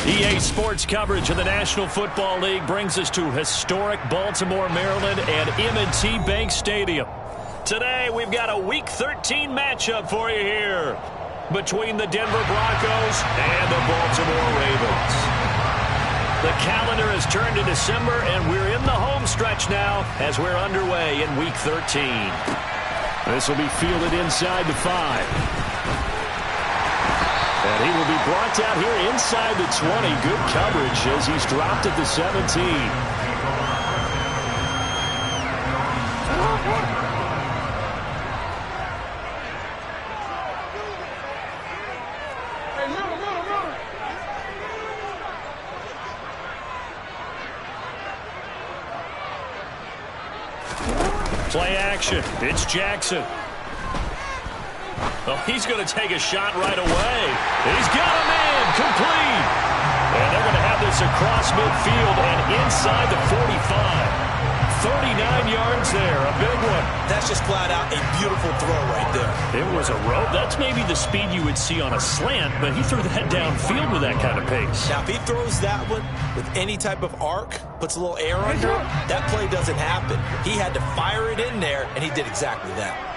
EA Sports coverage of the National Football League brings us to historic Baltimore, Maryland at M&T Bank Stadium. Today, we've got a Week 13 matchup for you here between the Denver Broncos and the Baltimore Ravens. The calendar has turned to December, and we're in the home stretch now as we're underway in Week 13. This will be fielded inside the 5. And he will be brought down here inside the 20. Good coverage as he's dropped at the 17. Play action. It's Jackson. Oh, he's going to take a shot right away. He's got a man complete. And they're going to have this across midfield and inside the 45. 39 yards there, a big one. That's just flat out a beautiful throw right there. It was a rope. That's maybe the speed you would see on a slant, but he threw that downfield with that kind of pace. Now, if he throws that one with any type of arc, puts a little air under it, that play doesn't happen. He had to fire it in there, and he did exactly that.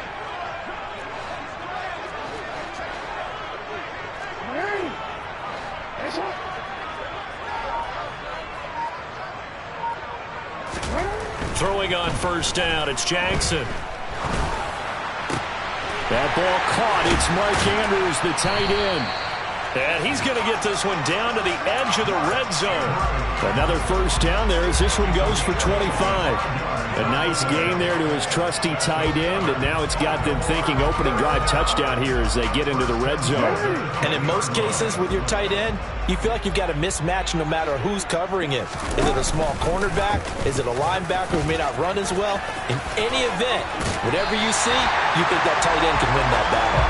Throwing on first down, it's Jackson. That ball caught. It's Mark Andrews, the tight end. And he's going to get this one down to the edge of the red zone. Another first down there as this one goes for 25. A nice gain there to his trusty tight end, and now it's got them thinking opening drive touchdown here as they get into the red zone. And in most cases with your tight end, you feel like you've got a mismatch no matter who's covering it. Is it a small cornerback? Is it a linebacker who may not run as well? In any event, whatever you see, you think that tight end can win that battle.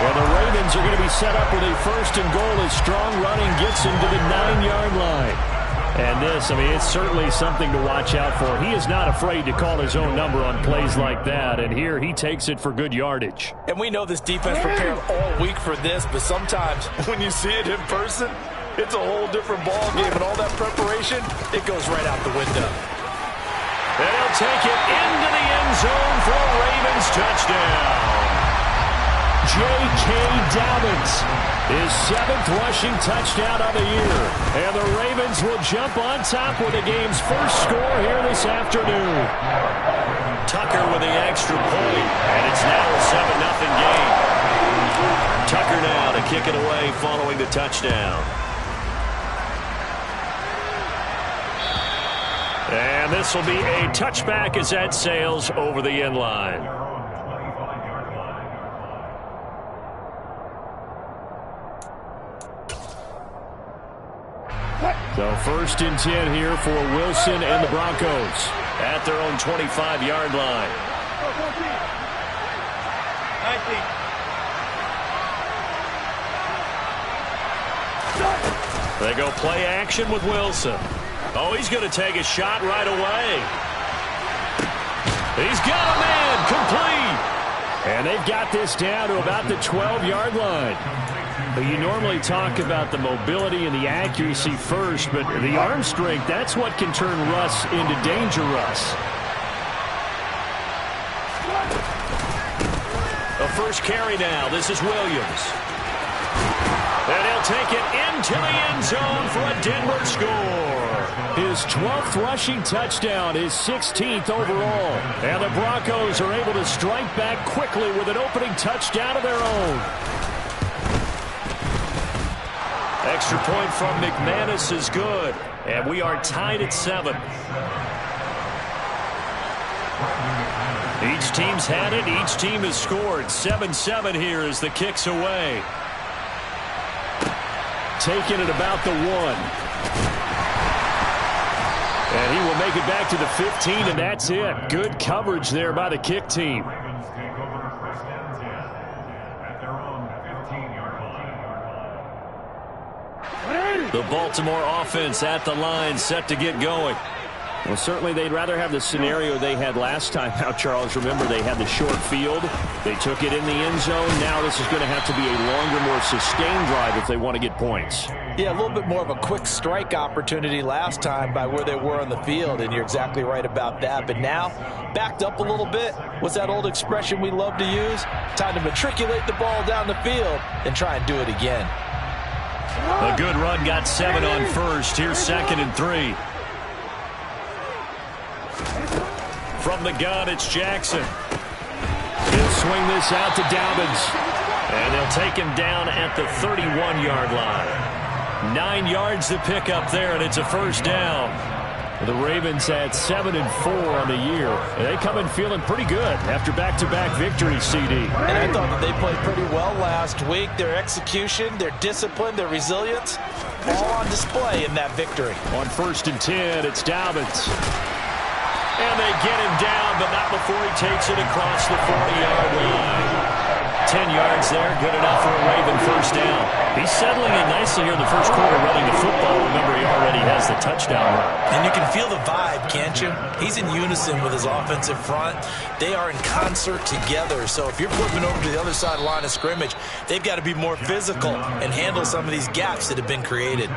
Well, the Ravens are going to be set up with a first and goal as strong running gets him to the 9-yard line. And this, I mean, it's certainly something to watch out for. He is not afraid to call his own number on plays like that, and here he takes it for good yardage. And we know this defense prepared all week for this, but sometimes when you see it in person, it's a whole different ball game, and all that preparation, it goes right out the window. And he'll take it into the end zone for a Ravens touchdown. J.K. Dobbins, his 7th rushing touchdown of the year. And the Ravens will jump on top with the game's first score here this afternoon. Tucker with the extra point, and it's now a 7-0 game. Tucker now to kick it away following the touchdown. And this will be a touchback as that sails over the end line. So first and 10 here for Wilson and the Broncos at their own 25-yard line. 19. They go play action with Wilson. Oh, he's going to take a shot right away. He's got a man complete. And they've got this down to about the 12-yard line. But you normally talk about the mobility and the accuracy first, but the arm strength, that's what can turn Russ into danger Russ. The first carry now. This is Williams. And he'll take it into the end zone for a Denver score. His 12th rushing touchdown, his 16th overall. And the Broncos are able to strike back quickly with an opening touchdown of their own. Extra point from McManus is good. And we are tied at 7. Each team's had it. Each team has scored. 7-7 here as the kick's away. Taking it about the 1. And he will make it back to the 15, and that's it. Good coverage there by the kick team. The Baltimore offense at the line, set to get going. Well, certainly they'd rather have the scenario they had last time out, Charles. Remember, they had the short field. They took it in the end zone. Now this is going to have to be a longer, more sustained drive if they want to get points. Yeah, a little bit more of a quick strike opportunity last time by where they were on the field, and you're exactly right about that. But now, backed up a little bit. What's that old expression we love to use? Time to matriculate the ball down the field and try and do it again. A good run got 7 on first. Here's 2nd and 3. From the gun, it's Jackson. He'll swing this out to Dobbins. And they'll take him down at the 31-yard line. 9 yards to pick up there, and it's a first down. The Ravens at 7 and 4 on the year. And they come in feeling pretty good after back-to-back victories, CD. And I thought that they played pretty well last week. Their execution, their discipline, their resilience, all on display in that victory. On 1st and 10, it's Dobbins. And they get him down, but not before he takes it across the 40-yard line. 10 yards there, good enough for a Raven first down. He's settling in nicely here in the first quarter running the football. Remember, he already has the touchdown run. And you can feel the vibe, can't you? He's in unison with his offensive front. They are in concert together. So if you're flipping over to the other side of the line of scrimmage, they've got to be more physical and handle some of these gaps that have been created.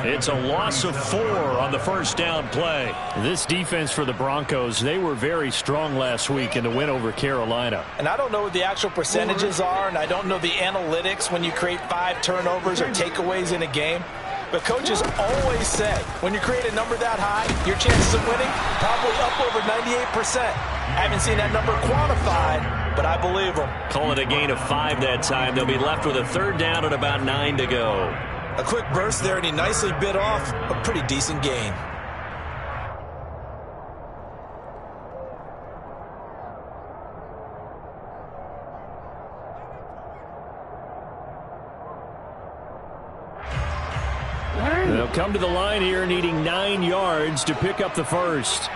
It's a loss of 4 on the first down play. This defense for the Broncos, they were very strong last week in the win over Carolina. And I don't know what the actual percentages are, and I don't know the analytics when you create 5 turnovers or takeaways in a game. But coaches always say, when you create a number that high, your chances of winning probably up over 98%. I haven't seen that number quantified, but I believe them. Call it a gain of 5 that time. They'll be left with a 3rd down and about 9 to go. A quick burst there, and he nicely bit off a pretty decent gain. They'll come to the line here needing 9 yards to pick up the first.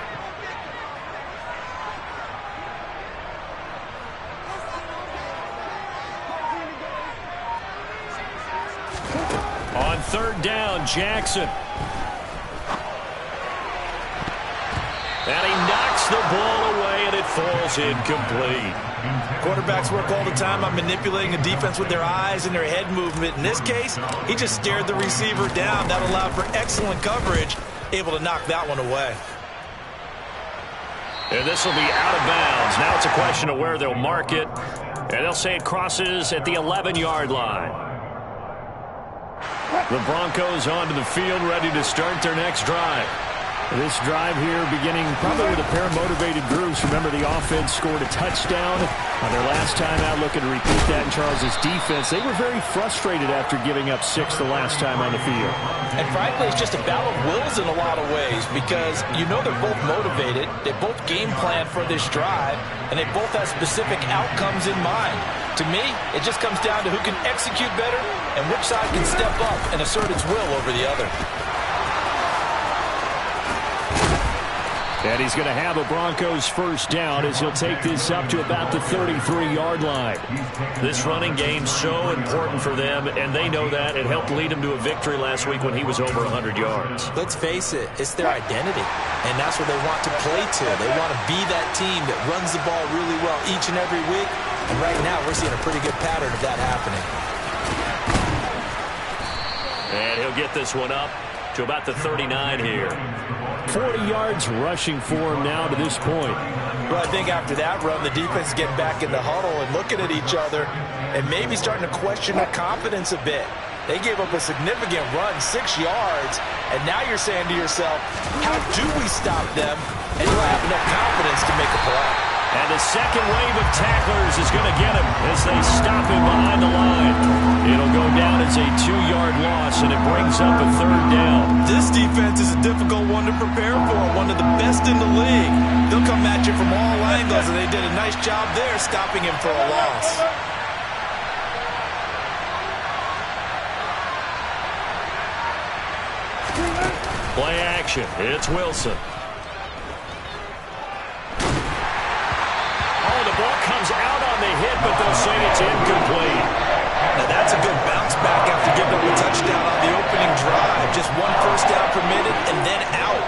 On 3rd down, Jackson. And he knocks the ball away, and it falls incomplete. Quarterbacks work all the time on manipulating a defense with their eyes and their head movement. In this case, he just stared the receiver down. That allowed for excellent coverage, able to knock that one away. And this will be out of bounds. Now it's a question of where they'll mark it. And they'll say it crosses at the 11-yard line. The Broncos onto the field, ready to start their next drive. This drive here beginning probably with a pair of motivated groups. Remember, the offense scored a touchdown on their last time out. Looking to repeat that in Charles's defense. They were very frustrated after giving up 6 the last time on the field. And frankly, it's just a battle of wills in a lot of ways because you know they're both motivated. They both game plan for this drive, and they both have specific outcomes in mind. To me, it just comes down to who can execute better and which side can step up and assert its will over the other. And he's going to have a Broncos first down as he'll take this up to about the 33-yard line. This running game so important for them, and they know that. It helped lead him to a victory last week when he was over 100 yards. Let's face it, it's their identity, and that's what they want to play to. They want to be that team that runs the ball really well each and every week, and right now we're seeing a pretty good pattern of that happening. And he'll get this one up to about the 39 here. 40 yards rushing for him now to this point. Well, I think after that run, the defense is getting back in the huddle and looking at each other and maybe starting to question their confidence a bit. They gave up a significant run, 6 yards, and now you're saying to yourself, how do we stop them? And do I have enough confidence to make a play? And the second wave of tacklers is going to get him as they stop him behind the line. It'll go down as a 2-yard loss, and it brings up a 3rd down. This defense is a difficult one to prepare for, one of the best in the league. They'll come at you from all angles, and they did a nice job there stopping him for a loss. Play action. It's Wilson. Ball comes out on the hit, but they'll say it's incomplete. Now that's a good bounce back after giving up a touchdown on the opening drive. Just one first down permitted and then out.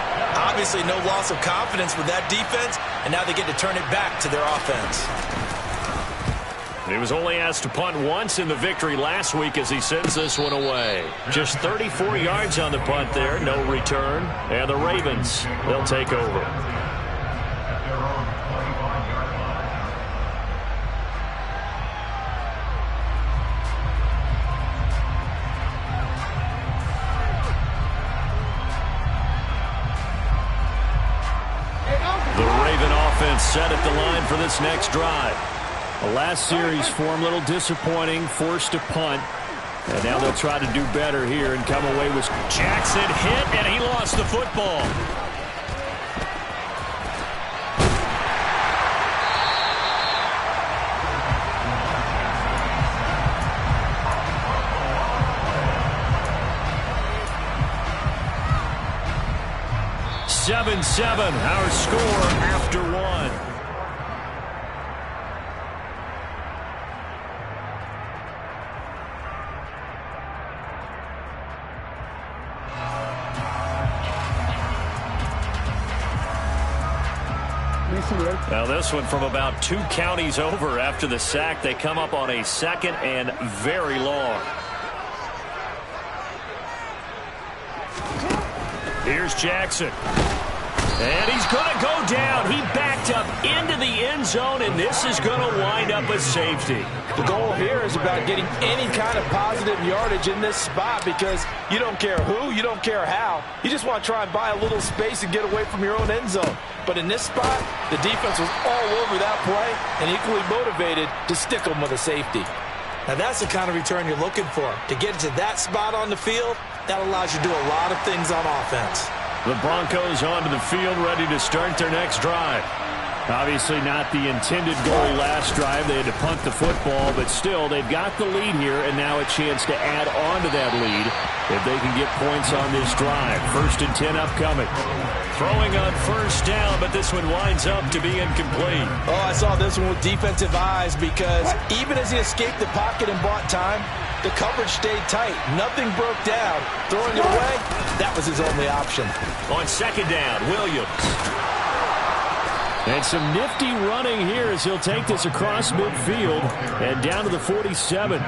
Obviously no loss of confidence with that defense, and now they get to turn it back to their offense. He was only asked to punt once in the victory last week as he sends this one away. Just 34 yards on the punt there, no return. And the Ravens, they'll take over. The Raven offense set at the line for this next drive. The last series for him, a little disappointing, forced to punt. And now they'll try to do better here and come away with Jackson hit, and he lost the football. Seven, our score after one. Now this one from about 2 counties over after the sack. They come up on a second and very long. Here's Jackson. And he's going to go down. He backed up into the end zone, and this is going to wind up a safety. The goal here is about getting any kind of positive yardage in this spot because you don't care who, you don't care how. You just want to try and buy a little space and get away from your own end zone. But in this spot, the defense was all over that play and equally motivated to stick them with a safety. Now that's the kind of return you're looking for. To get to that spot on the field, that allows you to do a lot of things on offense. The Broncos onto the field, ready to start their next drive. Obviously not the intended goal last drive. They had to punt the football, but still, they've got the lead here, and now a chance to add on to that lead if they can get points on this drive. 1st and 10 upcoming. Throwing on first down, but this one winds up to be incomplete. Oh, I saw this one with defensive eyes because even as he escaped the pocket and bought time, the coverage stayed tight. Nothing broke down. Throwing it away, that was his only option. On 2nd down, Williams. And some nifty running here as he'll take this across midfield and down to the 47.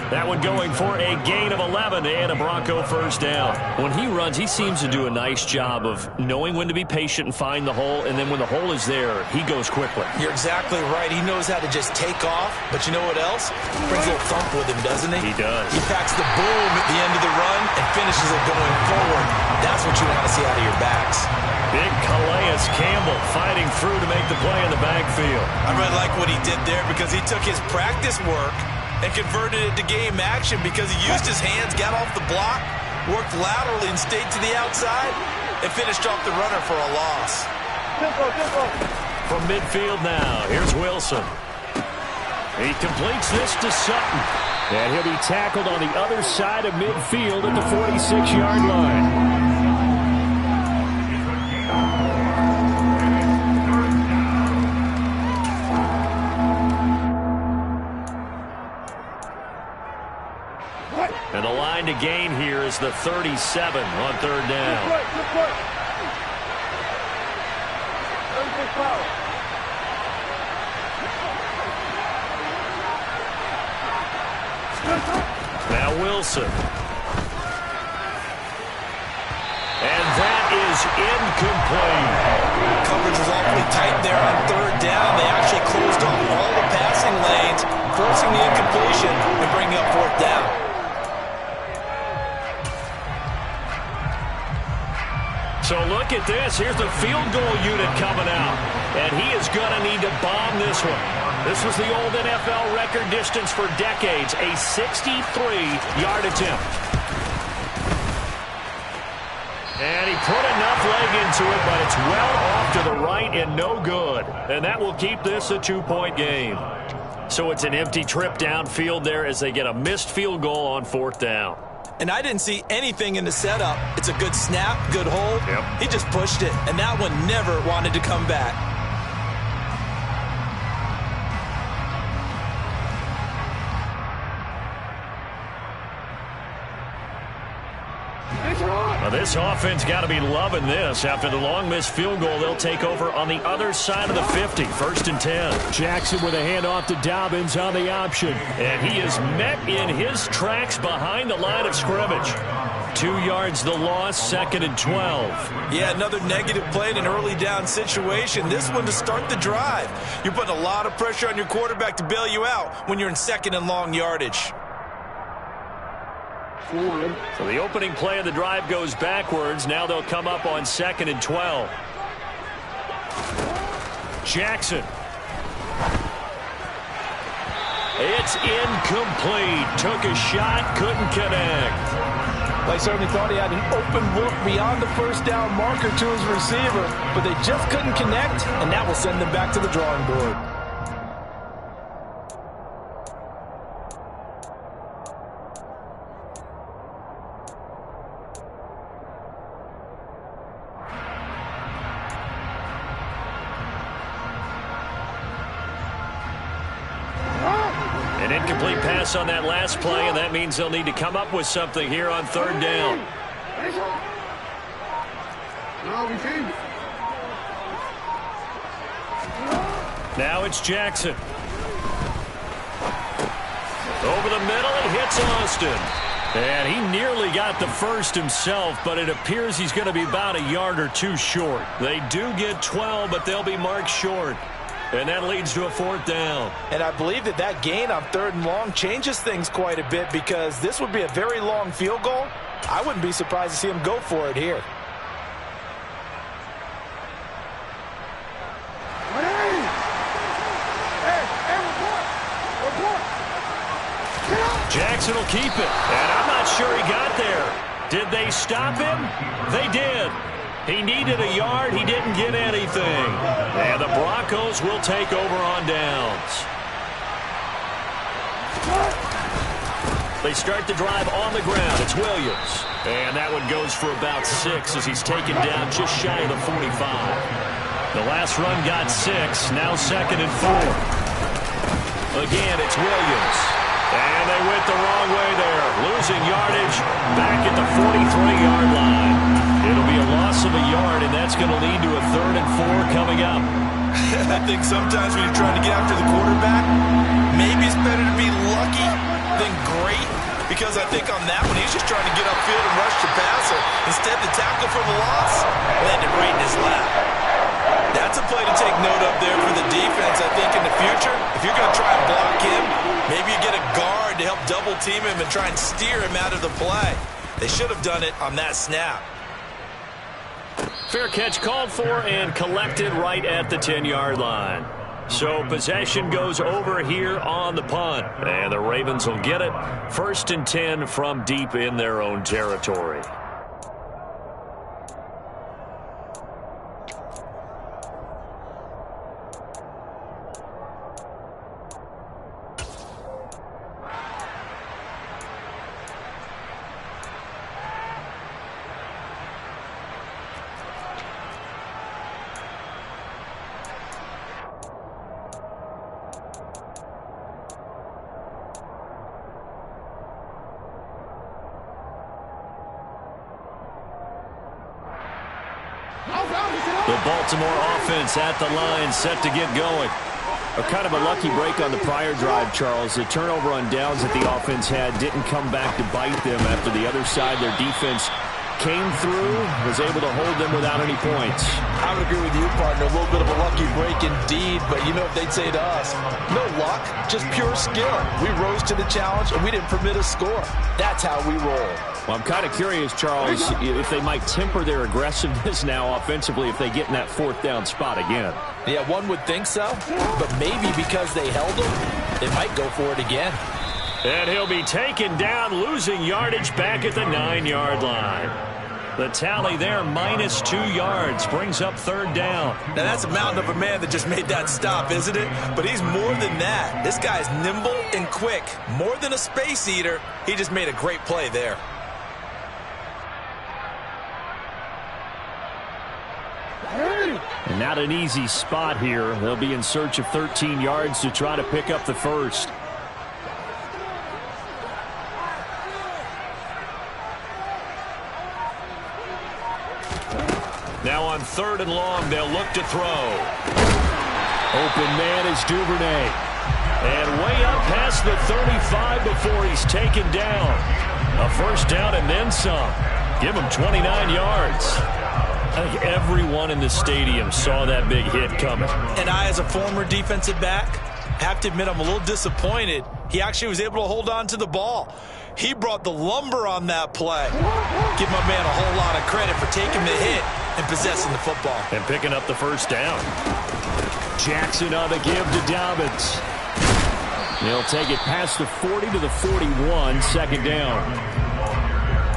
That one going for a gain of 11 and a Bronco first down. When he runs, he seems to do a nice job of knowing when to be patient and find the hole, and then when the hole is there, he goes quickly. You're exactly right. He knows how to just take off, but you know what else? Brings a little thump with him, doesn't he? He does. He packs the boom at the end of the run and finishes it going forward. That's what you want to see out of your backs. Big Calais Campbell fighting through to make the play in the backfield. I really like what he did there because he took his practice work and converted it to game action because he used his hands, got off the block, worked laterally and stayed to the outside, and finished off the runner for a loss. From midfield now, here's Wilson. He completes this to Sutton. And he'll be tackled on the other side of midfield at the 46-yard line. And the line to gain here is the 37 on 3rd down. Now Wilson. And that is incomplete. Coverage was awfully tight there on 3rd down. They actually closed off all the passing lanes, forcing the incompletion and bringing up 4th down. So look at this. Here's the field goal unit coming out. And he is going to need to bomb this one. This was the old NFL record distance for decades, a 63-yard attempt. And he put enough leg into it, but it's well off to the right and no good. And that will keep this a 2-point game. So it's an empty trip downfield there as they get a missed field goal on 4th down. And I didn't see anything in the setup. It's a good snap, good hold. Yep. He just pushed it, and that one never wanted to come back. It's on! Well, this offense got to be loving this. After the long missed field goal, they'll take over on the other side of the 50. 1st and 10. Jackson with a handoff to Dobbins on the option. And he is met in his tracks behind the line of scrimmage. 2 yards the loss, 2nd and 12. Yeah, another negative play in an early down situation. This one to start the drive. You're putting a lot of pressure on your quarterback to bail you out when you're in 2nd and long yardage. So the opening play of the drive goes backwards. Now they'll come up on 2nd and 12. Jackson. It's incomplete. Took a shot, couldn't connect. They certainly thought he had an open look beyond the first down marker to his receiver, but they just couldn't connect, and that will send them back to the drawing board. An incomplete pass on that last play, and that means they'll need to come up with something here on 3rd down. Now it's Jackson. Over the middle, it hits Austin. And he nearly got the first himself, but it appears he's going to be about a yard or two short. They do get 12, but they'll be marked short. And that leads to a 4th down. And I believe that gain on 3rd and long changes things quite a bit, because this would be a very long field goal. I wouldn't be surprised to see him go for it here. Jackson will keep it. And I'm not sure he got there. Did they stop him? They did. He needed a yard. He didn't get anything. And the Broncos will take over on downs. They start the drive on the ground. It's Williams. And that one goes for about 6 as he's taken down just shy of the 45. The last run got 6. Now 2nd and 4. Again, it's Williams. And they went the wrong way there. Losing yardage back at the 43-yard line. It'll be a loss of a yard, and that's going to lead to a 3rd and 4 coming up. I think sometimes when you're trying to get after the quarterback, maybe it's better to be lucky than great, because I think on that one, he's just trying to get upfield and rush the passer. Instead, the tackle for the loss landed right in his lap. That's a play to take note of there for the defense. I think in the future, if you're going to try and block him, maybe you get a guard to help double team him and try and steer him out of the play. They should have done it on that snap. Fair catch called for and collected right at the 10-yard line. So possession goes over here on the punt. And the Ravens will get it. 1st and 10 from deep in their own territory. The Baltimore offense at the line, set to get going. A kind of a lucky break on the prior drive, Charles. The turnover on downs that the offense had didn't come back to bite them after the other side. Their defense came through, was able to hold them without any points. I would agree with you, partner. A little bit of a lucky break indeed, but you know what they'd say to us? No luck, just pure skill. We rose to the challenge, and we didn't permit a score. That's how we roll. Well, I'm kind of curious, Charles, if they might temper their aggressiveness now offensively if they get in that 4th down spot again. Yeah, one would think so, but maybe because they held them, they might go for it again. And he'll be taken down, losing yardage back at the 9-yard line. The tally there, minus 2 yards, brings up 3rd down. Now, that's a mountain of a man that just made that stop, isn't it? But he's more than that. This guy's nimble and quick. More than a space eater, he just made a great play there. And not an easy spot here. They'll be in search of 13 yards to try to pick up the first. Now on 3rd and long, they'll look to throw. Open man is Duvernay. And way up past the 35 before he's taken down. A first down and then some. Give him 29 yards. I think everyone in the stadium saw that big hit coming. And I, as a former defensive back, have to admit I'm a little disappointed. He actually was able to hold on to the ball. He brought the lumber on that play. Give my man a whole lot of credit for taking the hit and possessing the football. And picking up the first down. Jackson on the give to Dobbins. He'll take it past the 40 to the 41, second down.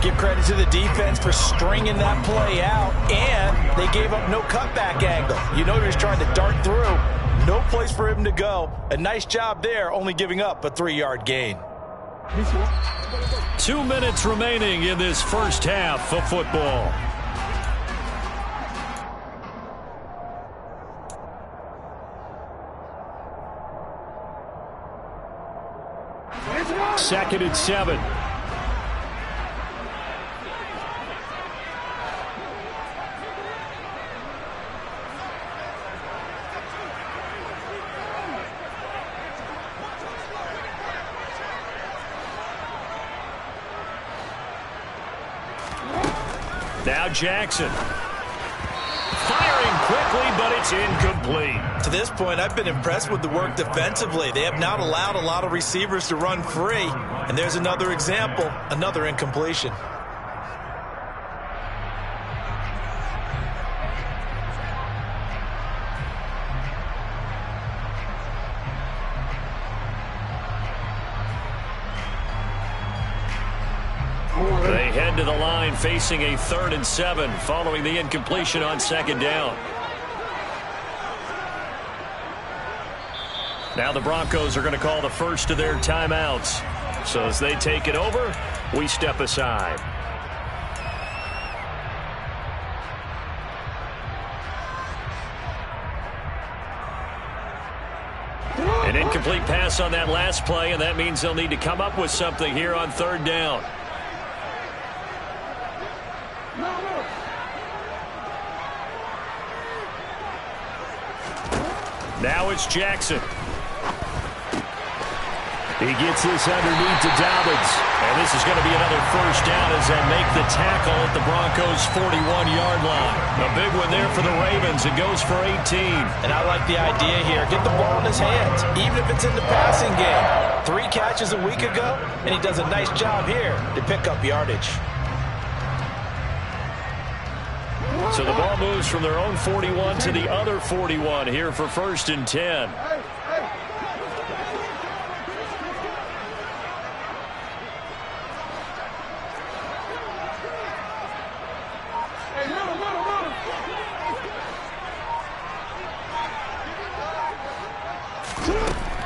Give credit to the defense for stringing that play out, and they gave up no cutback angle. You know he was trying to dart through. No place for him to go. A nice job there, only giving up a 3-yard gain. 2 minutes remaining in this first half of football. Second and 7. Now Jackson. Firing quickly, but it's incomplete. To this point, I've been impressed with the work defensively. They have not allowed a lot of receivers to run free. And there's another example, another incompletion. They head to the line facing a 3rd and 7 following the incompletion on 2nd down. Now the Broncos are going to call the first of their timeouts. So as they take it over, we step aside. An incomplete pass on that last play, and that means they'll need to come up with something here on 3rd down. Now it's Jackson. He gets this underneath to Dobbins. And this is going to be another first down as they make the tackle at the Broncos' 41-yard line. A big one there for the Ravens. It goes for 18. And I like the idea here. Get the ball in his hands, even if it's in the passing game. 3 catches a week ago, and he does a nice job here to pick up yardage. So the ball moves from their own 41 to the other 41 here for 1st and 10.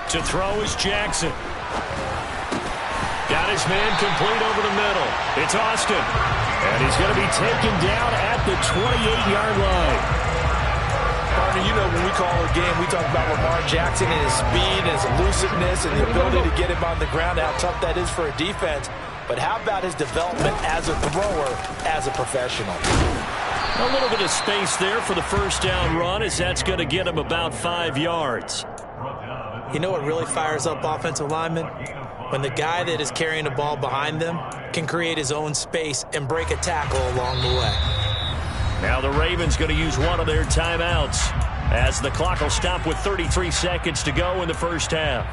To throw is Jackson. Got his man complete over the middle. It's Austin. And he's going to be taken down at the 28-yard line. Partner, you know when we call a game, we talk about Lamar Jackson and his speed and his elusiveness and the ability to get him on the ground, how tough that is for a defense. But how about his development as a thrower, as a professional? A little bit of space there for the first down run, as that's going to get him about 5 yards. You know what really fires up offensive linemen? When the guy that is carrying the ball behind them can create his own space and break a tackle along the way. Now the Ravens going to use one of their timeouts as the clock will stop with 33 seconds to go in the first half.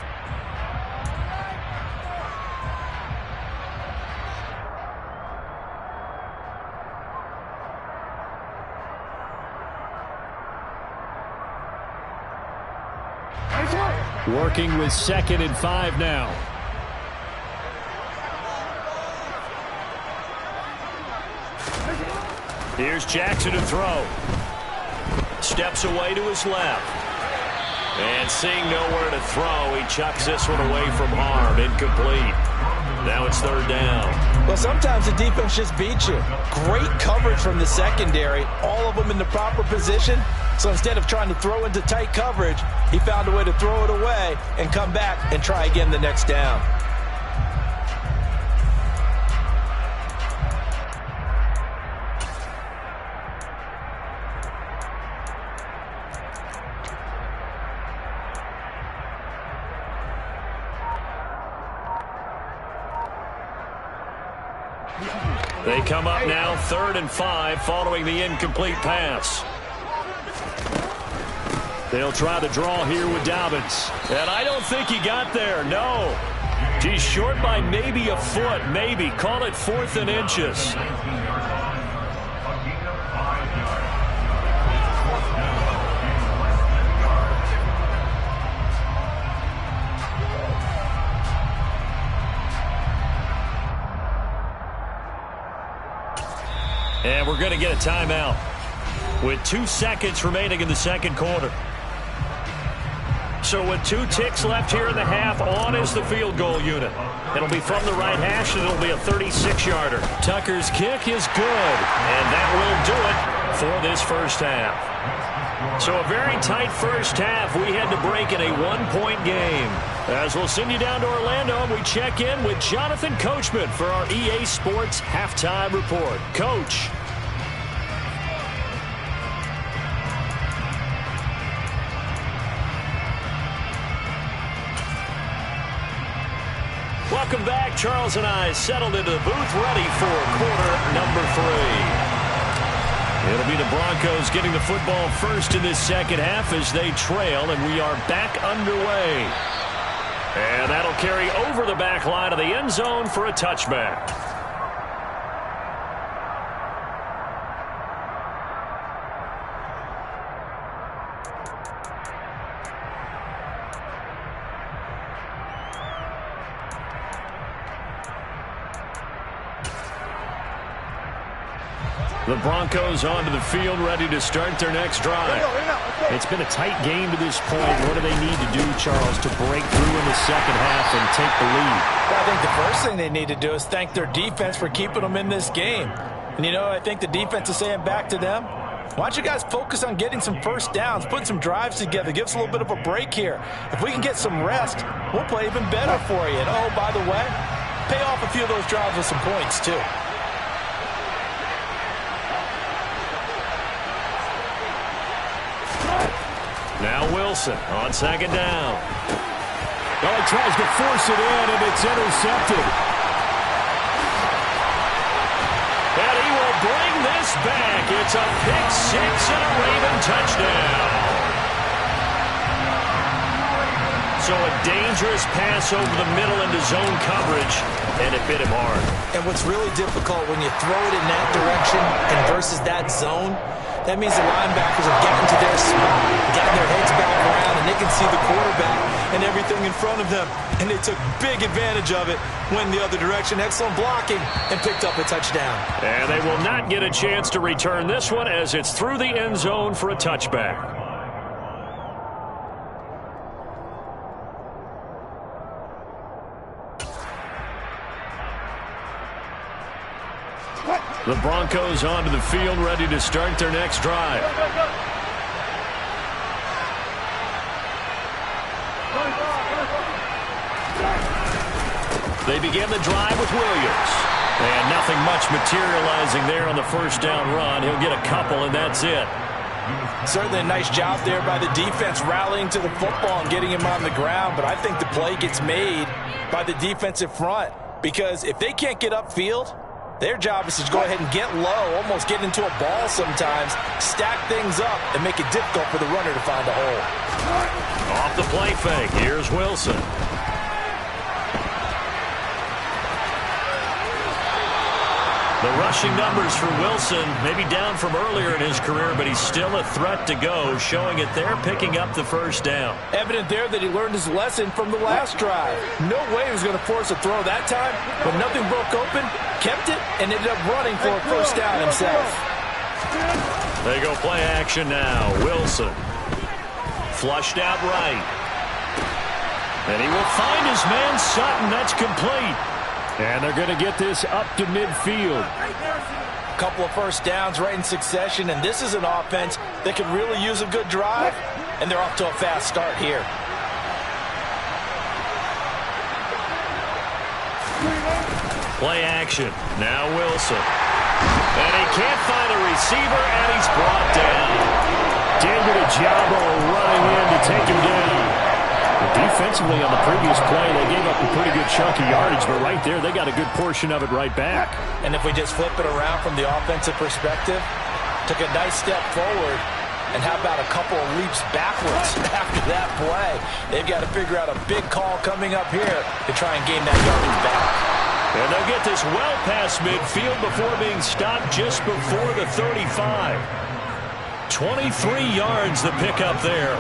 Working with 2nd and 5 now. Here's Jackson to throw. Steps away to his left. And seeing nowhere to throw, he chucks this one away from harm. Incomplete. Now it's 3rd down. Well, sometimes the defense just beats you. Great coverage from the secondary. All of them in the proper position. So instead of trying to throw into tight coverage, he found a way to throw it away and come back and try again the next down. They come up now 3rd and 5 following the incomplete pass. They'll try the draw here with Dobbins. And I don't think he got there, no. He's short by maybe a foot, maybe. Call it 4th and inches. And we're going to get a timeout with 2 seconds remaining in the second quarter. So with 2 ticks left here in the half, on is the field goal unit. It'll be from the right hash, and it'll be a 36-yarder. Tucker's kick is good, and that will do it for this first half. So a very tight first half. We had to break in a 1-point game. As we'll send you down to Orlando, and we check in with Jonathan Coachman for our EA Sports Halftime Report. Coach. Welcome back. Charles and I settled into the booth, ready for quarter number 3. It'll be the Broncos getting the football first in this second half as they trail, and we are back underway. And that'll carry over the back line of the end zone for a touchback. The Broncos onto the field, ready to start their next drive. It's been a tight game to this point. What do they need to do, Charles, to break through in the second half and take the lead? Well, I think the first thing they need to do is thank their defense for keeping them in this game. And, you know, I think the defense is saying back to them, why don't you guys focus on getting some first downs, putting some drives together, give us a little bit of a break here. If we can get some rest, we'll play even better for you. And, oh, by the way, pay off a few of those drives with some points, too. Now Wilson on second down. Well, he tries to force it in, and it's intercepted. And he will bring this back. It's a pick six and a Raven touchdown. So a dangerous pass over the middle into zone coverage, and it bit him hard. And what's really difficult when you throw it in that direction and versus that zone, that means the linebackers are getting to their spot, getting their heads back around, and they can see the quarterback and everything in front of them. And they took big advantage of it, went the other direction, excellent blocking, and picked up a touchdown. And they will not get a chance to return this one as it's through the end zone for a touchback. The Broncos onto the field, ready to start their next drive. They begin the drive with Williams. And nothing much materializing there on the first down run. He'll get a couple, and that's it. Certainly a nice job there by the defense rallying to the football and getting him on the ground. But I think the play gets made by the defensive front. Because if they can't get upfield, their job is to go ahead and get low, almost get into a ball sometimes, stack things up, and make it difficult for the runner to find a hole. Off the play fake, here's Wilson. The rushing numbers for Wilson, maybe down from earlier in his career, but he's still a threat to go, showing it there, picking up the first down. Evident there that he learned his lesson from the last drive. No way he was going to force a throw that time, but nothing broke open, kept it, and ended up running for a first down himself. They go play action now. Wilson. Flushed out right. And he will find his man Sutton. That's complete. And they're going to get this up to midfield. A couple of first downs right in succession, and this is an offense that could really use a good drive, and they're off to a fast start here. Play action. Now Wilson. And he can't find a receiver, and he's brought down. Did a job of running in to take him down. The Defensively on the previous play, they gave up a pretty good chunk of yardage, but right there, they got a good portion of it right back. And if we just flip it around from the offensive perspective, took a nice step forward, and how about a couple of leaps backwards after that play? They've got to figure out a big call coming up here to try and gain that yardage back. And they'll get this well past midfield before being stopped just before the 35. 23 yards the pickup there.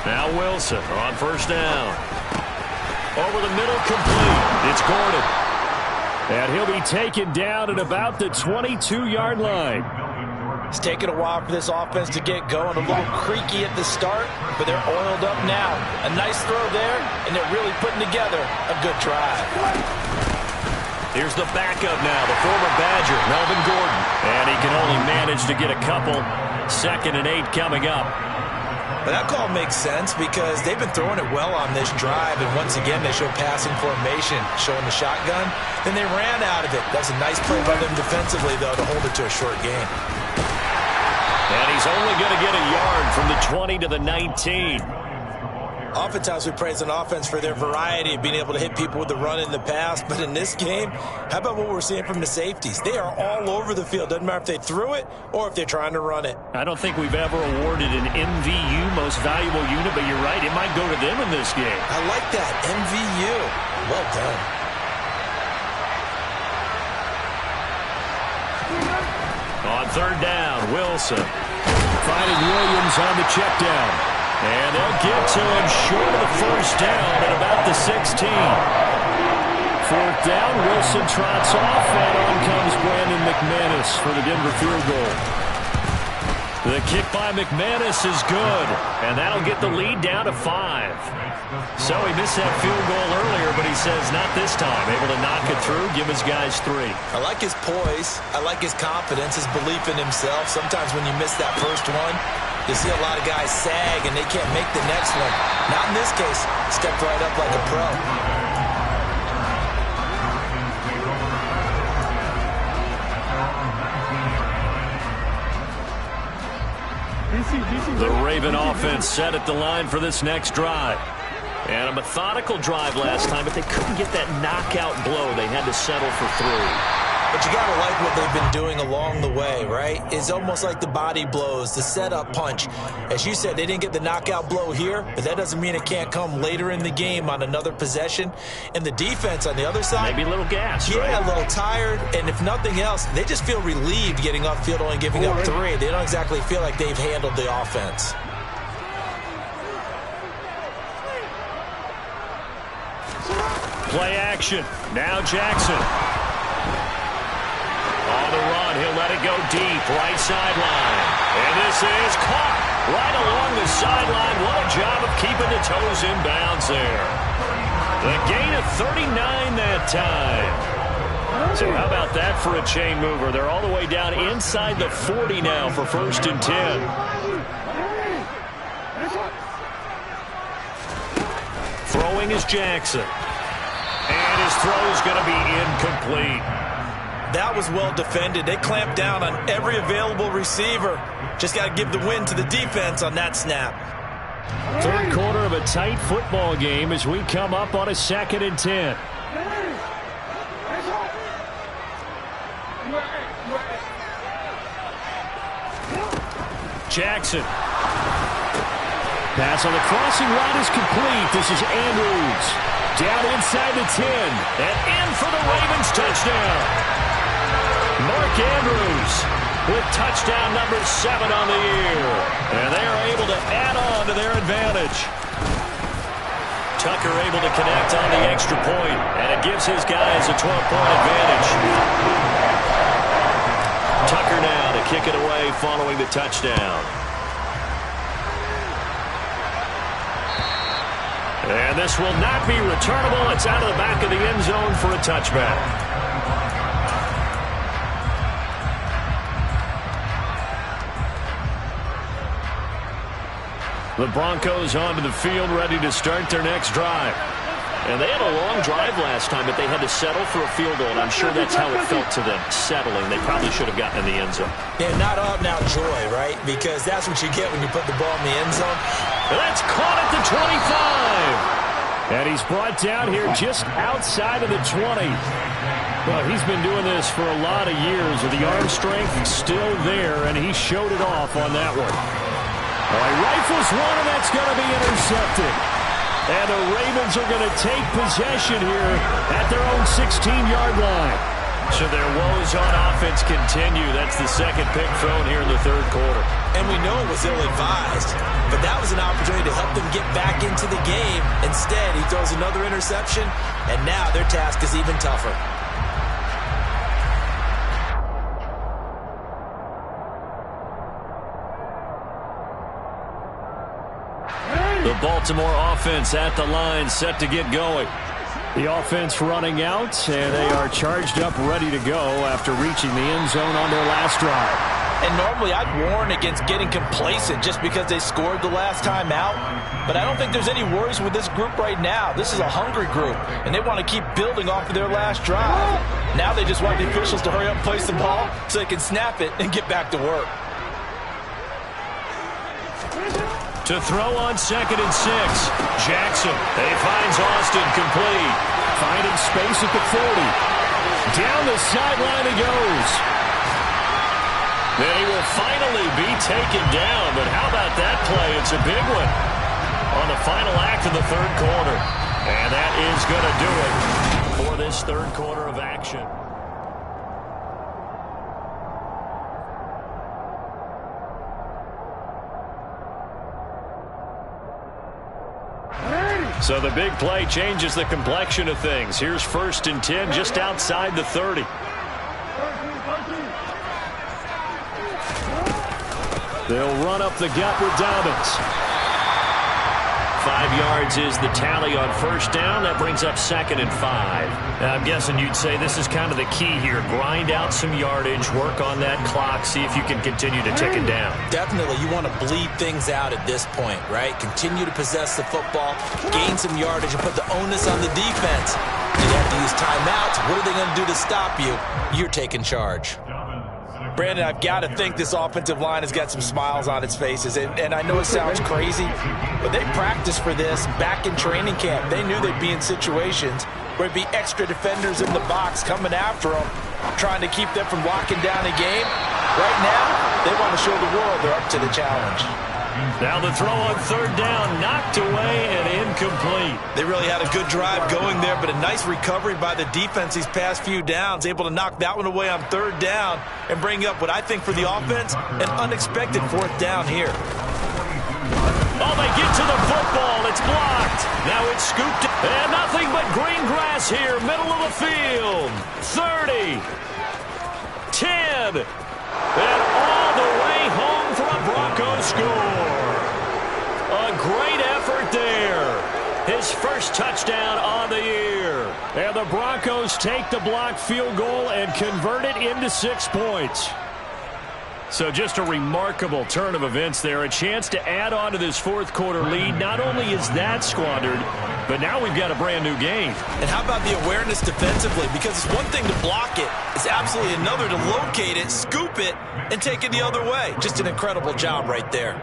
Now Wilson on first down. Over the middle, complete. It's Gordon. And he'll be taken down at about the 22-yard line. It's taken a while for this offense to get going. A little creaky at the start, but they're oiled up now. A nice throw there, and they're really putting together a good drive. Here's the backup now, the former Badger, Melvin Gordon. And he can only manage to get a couple. 2nd and 8 coming up. But that call makes sense because they've been throwing it well on this drive, and once again they show passing formation, showing the shotgun. Then they ran out of it. That was a nice play by them defensively, though, to hold it to a short gain. And he's only going to get a yard from the 20 to the 19. Oftentimes we praise an offense for their variety of being able to hit people with the run in the pass, but in this game, how about what we're seeing from the safeties? They are all over the field. Doesn't matter if they threw it or if they're trying to run it. I don't think we've ever awarded an MVU, most valuable unit, but you're right, it might go to them in this game. I like that, MVU. Well done. On third down, Wilson. Finding Williams on the check down. And they'll get to him short of the first down at about the 16. 4th down, Wilson trots off, and on comes Brandon McManus for the Denver field goal. The kick by McManus is good, and that'll get the lead down to 5. So he missed that field goal earlier, but he says not this time. Able to knock it through, give his guys 3. I like his poise. I like his confidence, his belief in himself. Sometimes when you miss that first one, you see a lot of guys sag and they can't make the next one. Not in this case. Stepped right up like a pro. The Raven offense set at the line for this next drive. And a methodical drive last time, but they couldn't get that knockout blow. They had to settle for 3. But you got to like what they've been doing along the way, right? It's almost like the body blows, the setup punch. As you said, they didn't get the knockout blow here, but that doesn't mean it can't come later in the game on another possession. And the defense on the other side, maybe a little gas, yeah, right? A little tired. And if nothing else, they just feel relieved getting upfield, only giving up 3. They don't exactly feel like they've handled the offense. Play action. Now Jackson. On the run, he'll let it go deep, right sideline. And this is caught right along the sideline. What a job of keeping the toes in bounds there. The gain of 39 that time. So how about that for a chain mover? They're all the way down inside the 40 now for 1st and 10. Throwing is Jackson. And his throw's going to be incomplete. That was well defended. They clamped down on every available receiver. Just got to give the win to the defense on that snap. 3rd quarter of a tight football game as we come up on a 2nd and 10. Jackson. Pass on the crossing route is complete. This is Andrews. Down inside the 10. And in for the Ravens touchdown. Mark Andrews with touchdown number 7 on the year. And they are able to add on to their advantage. Tucker able to connect on the extra point, and it gives his guys a 12-point advantage. Tucker now to kick it away following the touchdown. And this will not be returnable. It's out of the back of the end zone for a touchback. The Broncos onto the field, ready to start their next drive. And they had a long drive last time, but they had to settle for a field goal, and I'm sure that's how it felt to them, settling. They probably should have gotten in the end zone. Yeah, not out-and-out joy, right? Because that's what you get when you put the ball in the end zone. And that's caught at the 25. And he's brought down here just outside of the 20. Well, he's been doing this for a lot of years with the arm strength still there, and he showed it off on that one. Well, he rifles one, and that's going to be intercepted. And the Ravens are going to take possession here at their own 16-yard line. So their woes on offense continue. That's the second pick thrown here in the third quarter. And we know it was ill-advised, but that was an opportunity to help them get back into the game. Instead, he throws another interception, and now their task is even tougher. The Baltimore offense at the line, set to get going. The offense running out, and they are charged up, ready to go after reaching the end zone on their last drive. And normally I'd warn against getting complacent just because they scored the last time out. But I don't think there's any worries with this group right now. This is a hungry group, and they want to keep building off of their last drive. Now they just want the officials to hurry up and place the ball so they can snap it and get back to work. To throw on 2nd and 6. Jackson. He finds Austin complete. Finding space at the 40. Down the sideline he goes. Then he will finally be taken down. But how about that play? It's a big one on the final act of the third quarter. And that is going to do it for this third quarter of action. So the big play changes the complexion of things. Here's 1st and 10 just outside the 30. They'll run up the gut with Dobbins. 5 yards is the tally on 1st down. That brings up 2nd and 5. Now, I'm guessing you'd say this is kind of the key here. Grind out some yardage, work on that clock, see if you can continue to tick it down. Definitely. You want to bleed things out at this point, right? Continue to possess the football, gain some yardage, and put the onus on the defense. You have to use timeouts. What are they going to do to stop you? You're taking charge. Brandon, I've got to think this offensive line has got some smiles on its faces. And I know it sounds crazy, but they practiced for this back in training camp. They knew they'd be in situations where it'd be extra defenders in the box coming after them, trying to keep them from locking down a game. Right now, they want to show the world they're up to the challenge. Now the throw on 3rd down, knocked away and incomplete. They really had a good drive going there, but a nice recovery by the defense these past few downs, able to knock that one away on 3rd down and bring up what I think for the offense, an unexpected 4th down here. Oh, they get to the football. It's blocked. Now it's scooped. And nothing but green grass here, middle of the field. 30. 10. And all the way home for a Broncos score. A great effort there. His first touchdown on the year. And the Broncos take the blocked field goal and convert it into 6 points. So just a remarkable turn of events there. A chance to add on to this 4th quarter lead. Not only is that squandered, but now we've got a brand new game. And how about the awareness defensively? Because it's one thing to block it. It's absolutely another to locate it, scoop it, and take it the other way. Just an incredible job right there.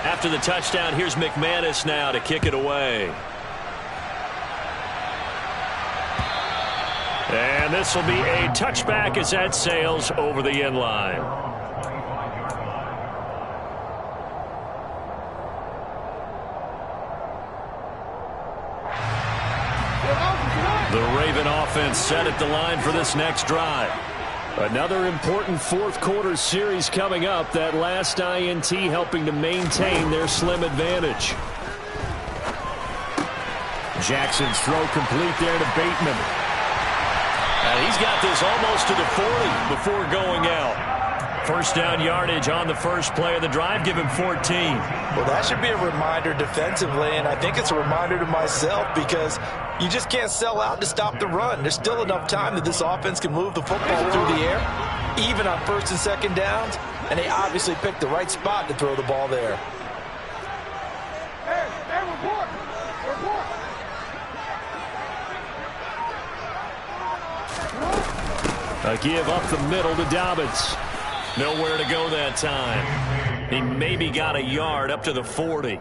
After the touchdown, here's McManus now to kick it away. And this will be a touchback as that sails over the end line. The Raven offense set at the line for this next drive. Another important 4th quarter series coming up. That last INT helping to maintain their slim advantage. Jackson's throw complete there to Bateman. And he's got this almost to the 40 before going out. First down yardage on the first play of the drive. Give him 14. Well, that should be a reminder defensively, and I think it's a reminder to myself because you just can't sell out to stop the run. There's still enough time that this offense can move the football through the air, even on first and second downs, and they obviously picked the right spot to throw the ball there. A give up the middle to Dobbins. Nowhere to go that time. He maybe got a yard up to the 40.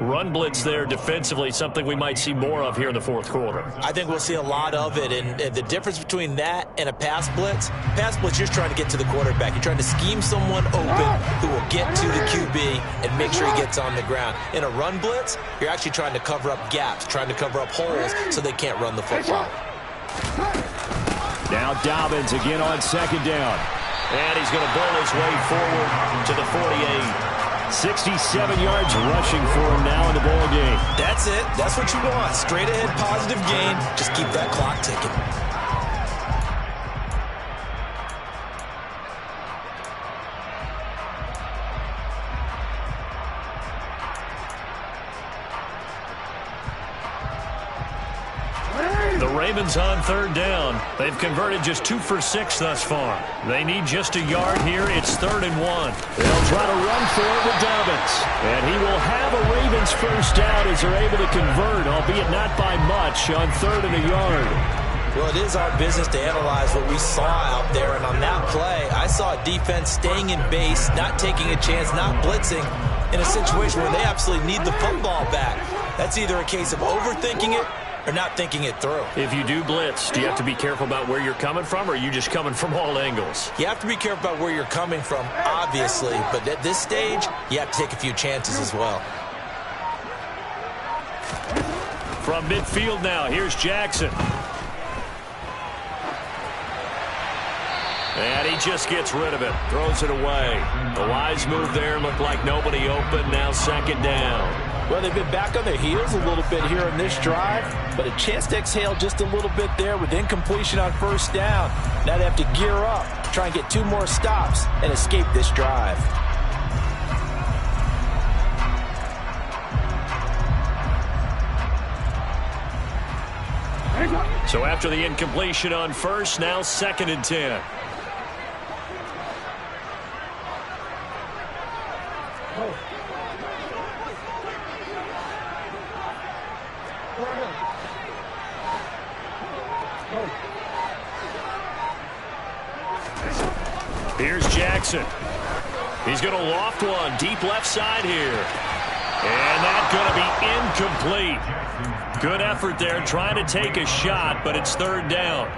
Run blitz there defensively, something we might see more of here in the fourth quarter. I think we'll see a lot of it, and the difference between that and a pass blitz, you're just trying to get to the quarterback. You're trying to scheme someone open who will get to the QB and make sure he gets on the ground. In a run blitz, you're actually trying to cover up gaps, trying to cover up holes so they can't run the football. Now Dobbins again on second down. And he's going to bull his way forward to the 48. 67 yards rushing for him now in the ball game. That's it. That's what you want. Straight ahead positive gain. Just keep that clock ticking. The Ravens on third down. They've converted just 2 for 6 thus far. They need just a yard here. It's 3rd and 1. They'll try to run for it with Dobbins. And he will have a Ravens first down as they're able to convert, albeit not by much, on 3rd and a yard. Well, it is our business to analyze what we saw out there. And on that play, I saw a defense staying in base, not taking a chance, not blitzing, in a situation where they absolutely need the football back. That's either a case of overthinking it or not thinking it through. If you do blitz, do you have to be careful about where you're coming from, or are you just coming from all angles? You have to be careful about where you're coming from, obviously, but at this stage, you have to take a few chances as well. From midfield now, here's Jackson. And he just gets rid of it, throws it away. A wise move there, looked like nobody open, now 2nd down. Well, they've been back on their heels a little bit here in this drive, but a chance to exhale just a little bit there with incompletion on first down. Now they have to gear up, try and get 2 more stops, and escape this drive. So after the incompletion on first, now 2nd and 10. Here's Jackson. He's going to loft one deep left side here. And that's going to be incomplete. Good effort there trying to take a shot, but it's 3rd down.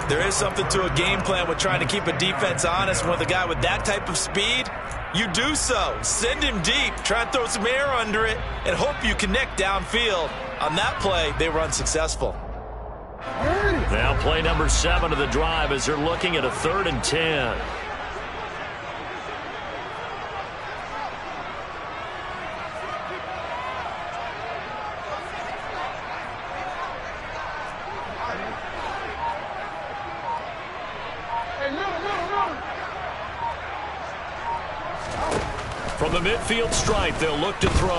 There is something to a game plan with trying to keep a defense honest. With a guy with that type of speed, you do so. Send him deep. Try and throw some air under it and hope you connect downfield. On that play, they were unsuccessful. Now play number 7 of the drive as they're looking at a 3rd and 10. From the midfield stripe, they'll look to throw.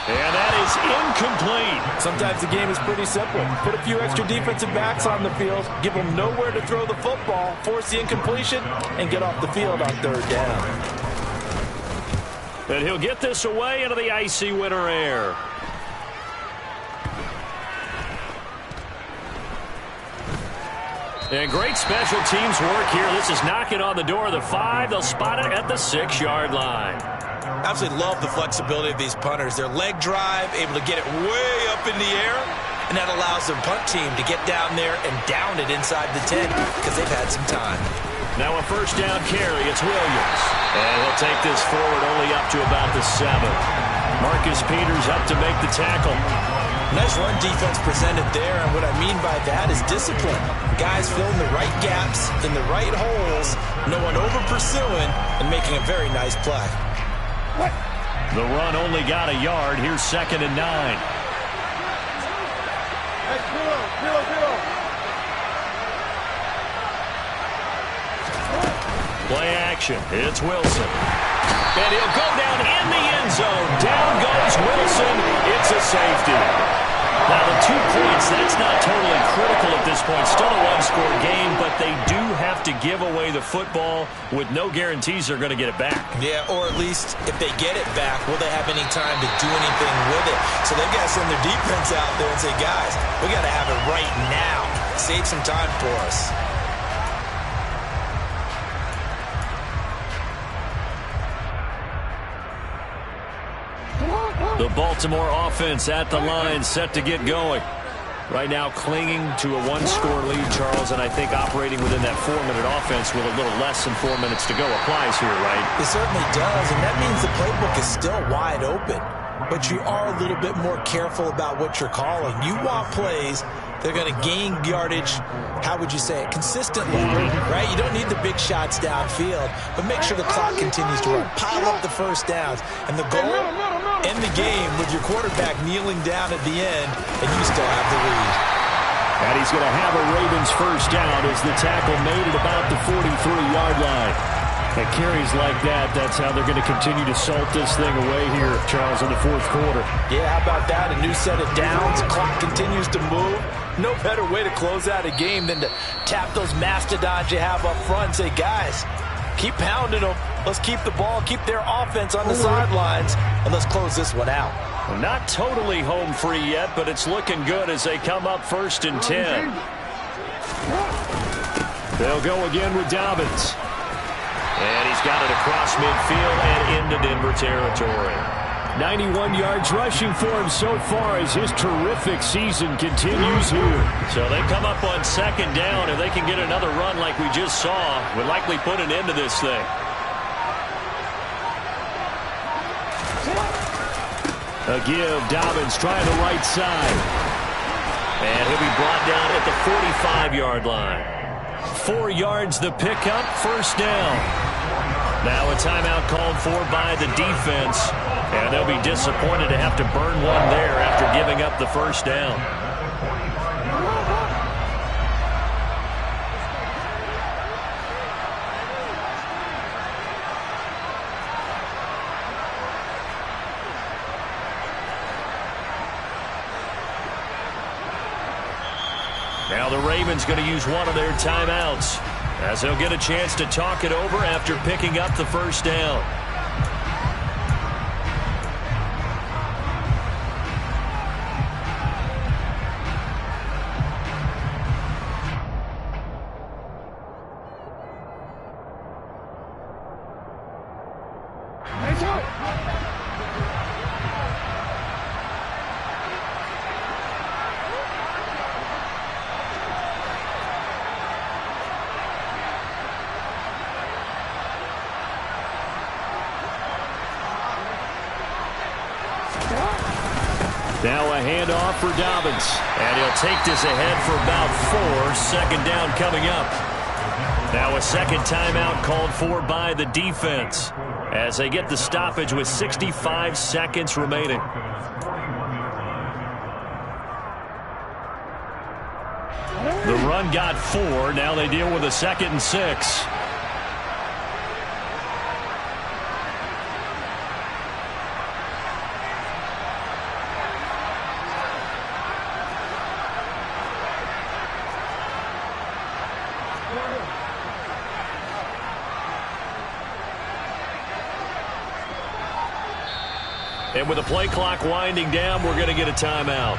And that is incomplete. Sometimes the game is pretty simple. Put a few extra defensive backs on the field, give them nowhere to throw the football, force the incompletion, and get off the field on 3rd down. And he'll get this away into the icy winter air. And great special teams work here. This is knocking on the door of the 5. They'll spot it at the 6-yard line. Absolutely love the flexibility of these punters. Their leg drive, able to get it way up in the air, and that allows their punt team to get down there and down it inside the 10 because they've had some time. Now a first down carry. It's Williams. And he'll take this forward only up to about the 7. Marcus Peters up to make the tackle. Nice run defense presented there, and what I mean by that is discipline. Guys filling the right gaps in the right holes, no one over-pursuing, and making a very nice play. The run only got a yard. Here's 2nd and 9. Play action. It's Wilson. And he'll go down in the end zone. Down goes Wilson. It's a safety. Now, the 2 points, that's not totally critical at this point. Still a one-score game, but they do have to give away the football with no guarantees they're going to get it back. Yeah, or at least if they get it back, will they have any time to do anything with it? So they've got to send their defense out there and say, guys, we got to have it right now. Save some time for us. The Baltimore offense at the line, set to get going. Right now clinging to a one-score lead, Charles, and I think operating within that 4-minute offense with a little less than 4 minutes to go applies here, right? It certainly does, and that means the playbook is still wide open. But you are a little bit more careful about what you're calling. You want plays that are going to gain yardage, how would you say it, consistently, right? You don't need the big shots downfield, but make sure the clock continues to run. Pile up the first downs, and the goal, end the game with your quarterback kneeling down at the end, and you still have the lead. And he's going to have a Ravens first down as the tackle made at about the 43-yard line. At carries like that, that's how they're going to continue to salt this thing away here, Charles, in the fourth quarter. Yeah, how about that? A new set of downs. Clock continues to move. No better way to close out a game than to tap those mastodons you have up front and say, guys, keep pounding them. Let's keep the ball, keep their offense on the sidelines, and let's close this one out. Well, not totally home free yet, but it's looking good as they come up 1st and 10. They'll go again with Dobbins. And he's got it across midfield and into Denver territory. 91 yards rushing for him so far as his terrific season continues here. So they come up on 2nd down. If they can get another run like we just saw, would likely put an end to this thing. A give. Dobbins trying the right side. And he'll be brought down at the 45-yard line. 4 yards the pickup, 1st down. Now a timeout called for by the defense. And they'll be disappointed to have to burn one there after giving up the 1st down. Now the Ravens going to use one of their timeouts as they'll get a chance to talk it over after picking up the 1st down. Now a handoff for Dobbins. And he'll take this ahead for about 4. 2nd down coming up. Now a 2nd timeout called for by the defense as they get the stoppage with 65 seconds remaining. The run got 4. Now they deal with a 2nd and 6. And with the play clock winding down, we're going to get a timeout.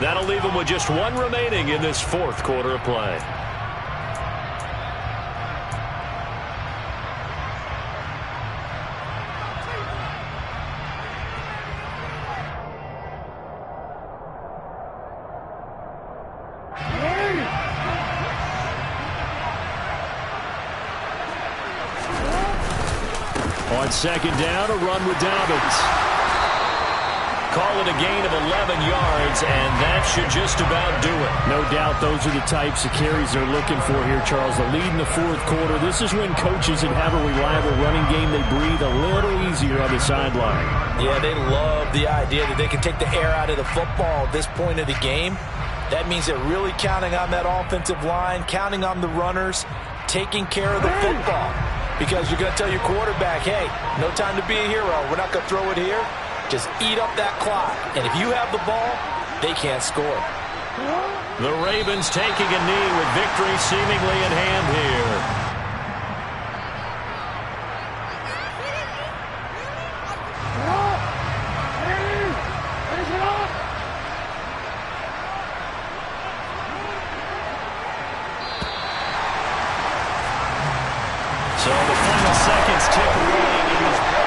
That'll leave them with just 1 remaining in this 4th quarter of play. On 2nd down, a run with Dobbins. Call it a gain of 11 yards, and that should just about do it. No doubt those are the types of carries they're looking for here, Charles. The lead in the 4th quarter. This is when coaches that have a reliable running game, they breathe a little easier on the sideline. Yeah, they love the idea that they can take the air out of the football at this point of the game. That means they're really counting on that offensive line, counting on the runners, taking care of the football. because you're going to tell your quarterback, hey, no time to be a hero. We're not going to throw it here. Just eat up that clock. And if you have the ball, they can't score. The Ravens taking a knee with victory seemingly in hand here. So the final seconds tick away in this.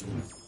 it.